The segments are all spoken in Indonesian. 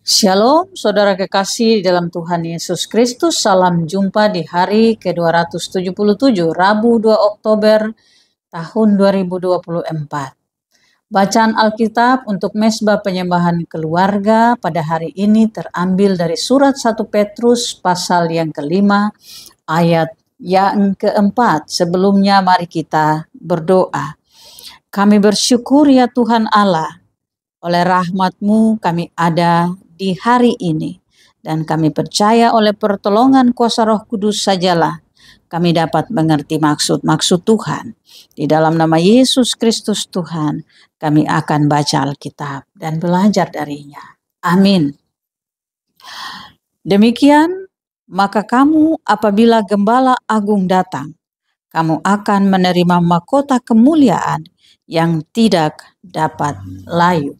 Shalom, saudara kekasih dalam Tuhan Yesus Kristus. Salam jumpa di hari ke-277, Rabu 2 Oktober tahun 2024. Bacaan Alkitab untuk Mezbah Penyembahan Keluarga pada hari ini terambil dari surat 1 Petrus pasal yang kelima, ayat yang keempat. Sebelumnya mari kita berdoa. Kami bersyukur ya Tuhan Allah, oleh rahmat-Mu kami ada di hari ini, dan kami percaya oleh pertolongan kuasa Roh Kudus sajalah kami dapat mengerti maksud-maksud Tuhan. Di dalam nama Yesus Kristus Tuhan, kami akan baca Alkitab dan belajar darinya. Amin. Demikian, maka kamu apabila Gembala Agung datang, kamu akan menerima mahkota kemuliaan yang tidak dapat layu.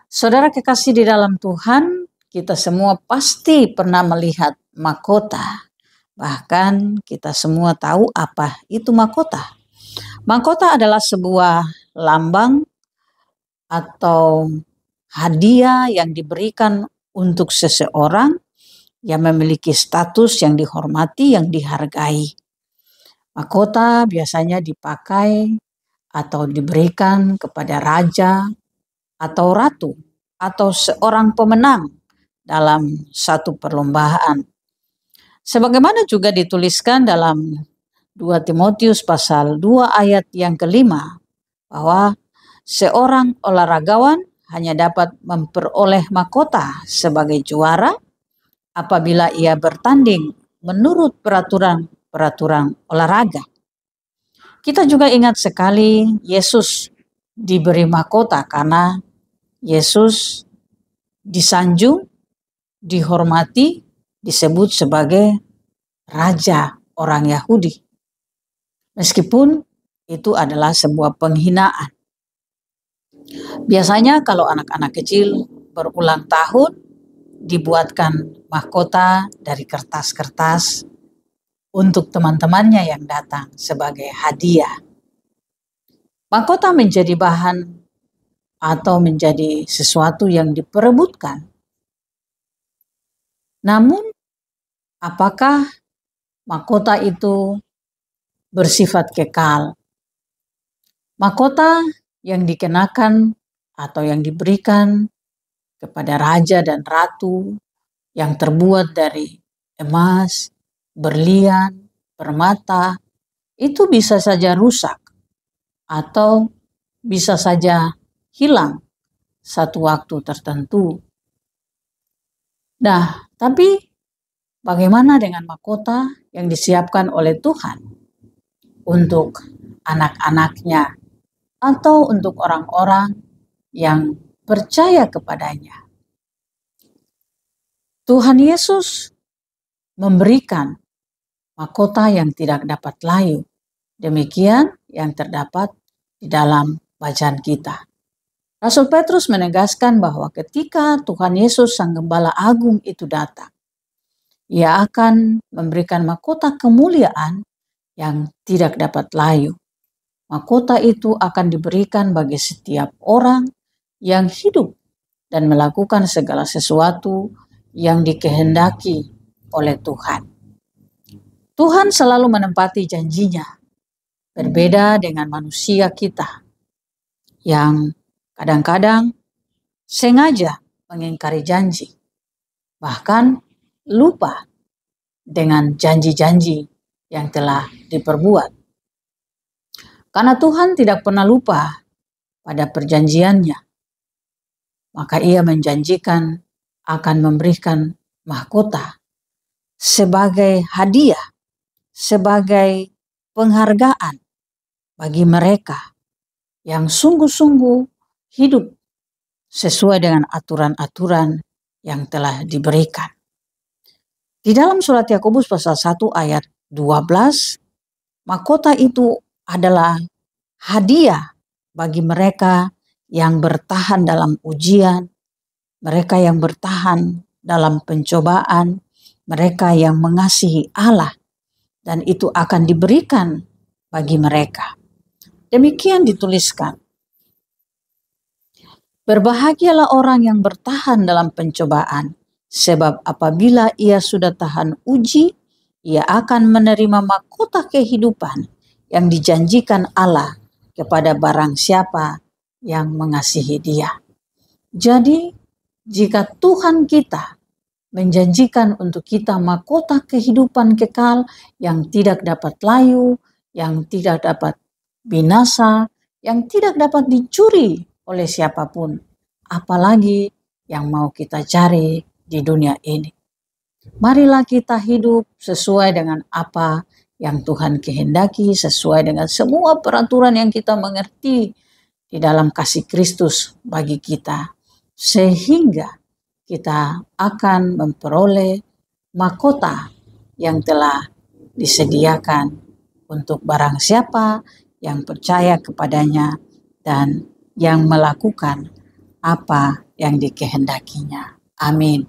Saudara kekasih di dalam Tuhan, kita semua pasti pernah melihat mahkota. Bahkan kita semua tahu apa itu mahkota. Mahkota adalah sebuah lambang atau hadiah yang diberikan untuk seseorang yang memiliki status yang dihormati, yang dihargai. Mahkota biasanya dipakai atau diberikan kepada raja atau ratu, atau seorang pemenang dalam satu perlombaan. Sebagaimana juga dituliskan dalam 2 Timotius pasal 2 ayat yang kelima, bahwa seorang olahragawan hanya dapat memperoleh mahkota sebagai juara apabila ia bertanding menurut peraturan olahraga. Kita juga ingat sekali Yesus diberi mahkota karena Yesus disanjung, dihormati, disebut sebagai raja orang Yahudi. Meskipun itu adalah sebuah penghinaan. Biasanya kalau anak-anak kecil berulang tahun, dibuatkan mahkota dari kertas-kertas untuk teman-temannya yang datang sebagai hadiah. Mahkota menjadi bahan atau menjadi sesuatu yang diperebutkan. Namun, apakah mahkota itu bersifat kekal? Mahkota yang dikenakan atau yang diberikan kepada raja dan ratu yang terbuat dari emas, berlian, permata, itu bisa saja rusak atau bisa saja hilang satu waktu tertentu. Nah, tapi bagaimana dengan mahkota yang disiapkan oleh Tuhan untuk anak-anaknya atau untuk orang-orang yang percaya kepadanya? Tuhan Yesus memberikan mahkota yang tidak dapat layu. Demikian yang terdapat di dalam bacaan kita. Rasul Petrus menegaskan bahwa ketika Tuhan Yesus Sang Gembala Agung itu datang, Ia akan memberikan mahkota kemuliaan yang tidak dapat layu. Mahkota itu akan diberikan bagi setiap orang yang hidup dan melakukan segala sesuatu yang dikehendaki oleh Tuhan. Tuhan selalu menepati janjinya, berbeda dengan manusia kita yang kadang-kadang sengaja mengingkari janji, bahkan lupa dengan janji-janji yang telah diperbuat. Karena Tuhan tidak pernah lupa pada perjanjiannya, maka Ia menjanjikan akan memberikan mahkota sebagai hadiah, sebagai penghargaan bagi mereka yang sungguh-sungguh hidup sesuai dengan aturan-aturan yang telah diberikan. Di dalam surat Yakobus pasal 1 ayat 12, mahkota itu adalah hadiah bagi mereka yang bertahan dalam ujian, mereka yang bertahan dalam pencobaan, mereka yang mengasihi Allah, dan itu akan diberikan bagi mereka. Demikian dituliskan. Berbahagialah orang yang bertahan dalam pencobaan, sebab apabila ia sudah tahan uji, ia akan menerima mahkota kehidupan yang dijanjikan Allah kepada barang siapa yang mengasihi Dia. Jadi, jika Tuhan kita menjanjikan untuk kita mahkota kehidupan kekal yang tidak dapat layu, yang tidak dapat binasa, yang tidak dapat dicuri oleh siapapun, apalagi yang mau kita cari di dunia ini. Marilah kita hidup sesuai dengan apa yang Tuhan kehendaki, sesuai dengan semua peraturan yang kita mengerti di dalam kasih Kristus bagi kita, sehingga kita akan memperoleh mahkota yang telah disediakan untuk barang siapa yang percaya kepadanya dan yang melakukan apa yang dikehendakinya. Amin.